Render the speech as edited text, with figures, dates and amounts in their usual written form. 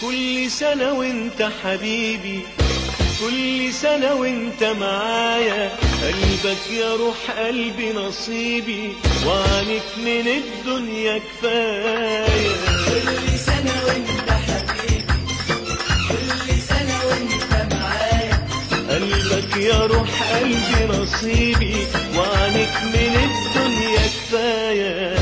كل سنة وانت حبيبي، كل سنة وانت معايا، قلبك يا روح قلبي نصيبي، وعنك من الدنيا كفاية. كل سنة وانت حبيبي، كل سنة وانت معايا، قلبك يا روح قلبي نصيبي، وعنك من الدنيا كفاية.